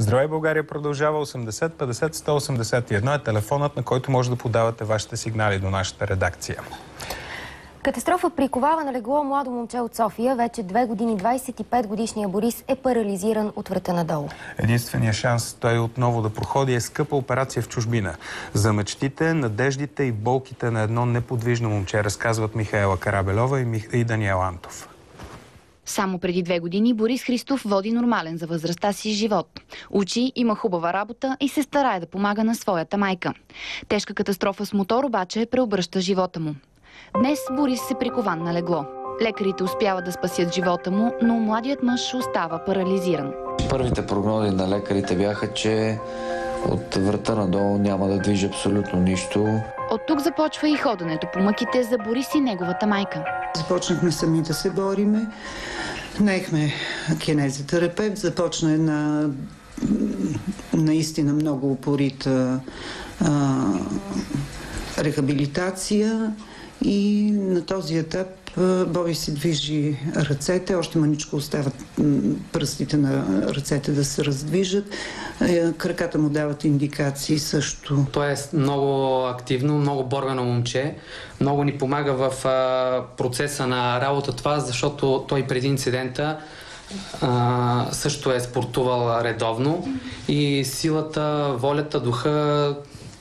Здравей, България продължава. 80 50 181 е телефонът, на който може да подавате вашите сигнали до нашата редакция. Катастрофа приковава на легло младо момче от София. Вече 2 години 25-годишният Борис е парализиран от врата надолу. Единственият шанс той отново да проходи е скъпа операция в чужбина. За мечтите, надеждите и болките на едно неподвижно момче разказват Михаела Карабелова и Даниел Антов. Само преди 2 години Борис Христов води нормален за възрастта си живот. Учи, има хубава работа и се старае да помага на своята майка. Тежка катастрофа с мотор обаче преобръща живота му. Днес Борис се прикован на легло. Лекарите успяват да спасят живота му, но младият мъж остава парализиран. Първите прогнози на лекарите бяха, че от врата надолу няма да движи абсолютно нищо. От тук започва и ходенето по мъките за Борис и неговата майка. Започнахме сами да се бориме. Наехме кинезитерапевт. Започна една наистина много упорита рехабилитация и на този етап Боби си движи ръцете, още маничко остават пръстите на ръцете да се раздвижат. Краката му дават индикации също. Той е много активно, много борбено момче. Много ни помага в процеса на работа това, защото той преди инцидента също е спортувал редовно и силата, волята, духа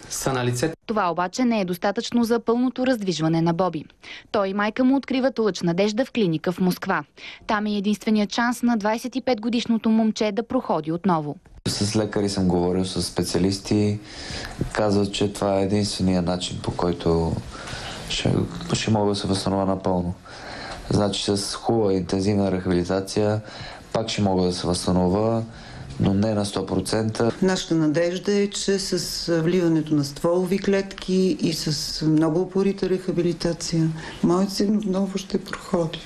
са на лице. Това обаче не е достатъчно за пълното раздвижване на Боби. Той и майка му откриват лъч надежда в клиника в Москва. Там е единственият шанс на 25-годишното момче да проходи отново. С лекари съм говорил, с специалисти. Казват, че това е единственият начин, по който ще мога да се възстановя напълно. Значи с хубава интензивна рехабилитация пак ще мога да се възстановя, но не на 100%. Нашата надежда е, че с вливането на стволови клетки и с много упорита рехабилитация, моят син отново ще проходи.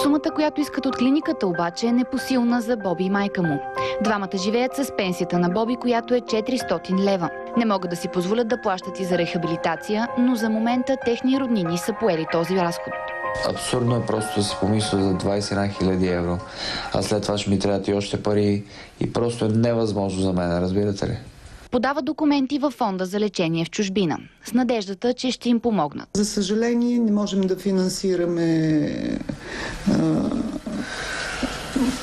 Сумата, която искат от клиниката, обаче е непосилна за Боби и майка му. Двамата живеят с пенсията на Боби, която е 400 лева. Не могат да си позволят да плащат и за рехабилитация, но за момента техни роднини са поели този разход. Абсурдно е просто да си помисля за 21 000 евро. А след това ще ми трябват и още пари и просто е невъзможно за мен, разбирате ли? Подава документи във фонда за лечение в чужбина, с надеждата, че ще им помогнат. За съжаление, не можем да финансираме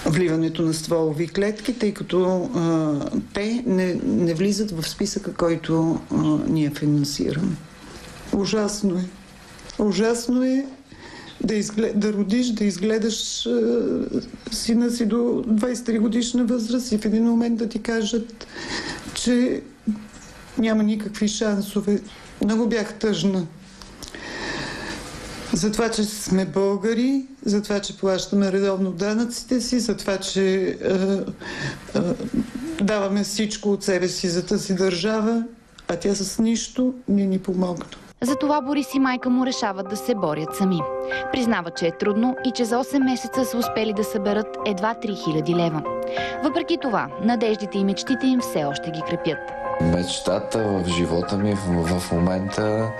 вливането на стволови клетки, тъй като те не влизат в списъка, който ние финансираме. Ужасно е. Ужасно е да родиш, да изгледаш сина си до 23 годишна възраст и в един момент да ти кажат, че няма никакви шансове. Много бях тъжна. За това, че сме българи, за това, че плащаме редовно данъците си, за това, че даваме всичко от себе си за тази държава, а тя с нищо не ни помогна. Затова Борис и майка му решават да се борят сами. Признават, че е трудно и че за 8 месеца са успели да съберат едва 3000 лева. Въпреки това, надеждите и мечтите им все още ги крепят. Мечтата в живота ми в момента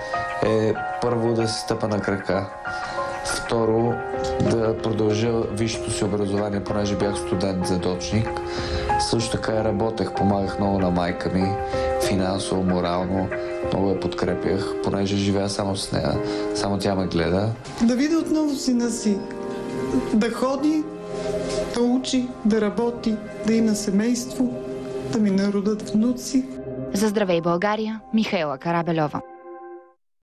е първо да се стъпа на крака. Второ, да продължа висшето си образование, понеже бях студент задочник. Също така работех, помагах много на майка ми, финансово, морално. Много я подкрепях, понеже живея само с нея. Само тя ме гледа. Да видя отново сина си. Да ходи, да учи, да работи, да има семейство, да ми народят внуци. За Здравей, България, Михаела Карабелова.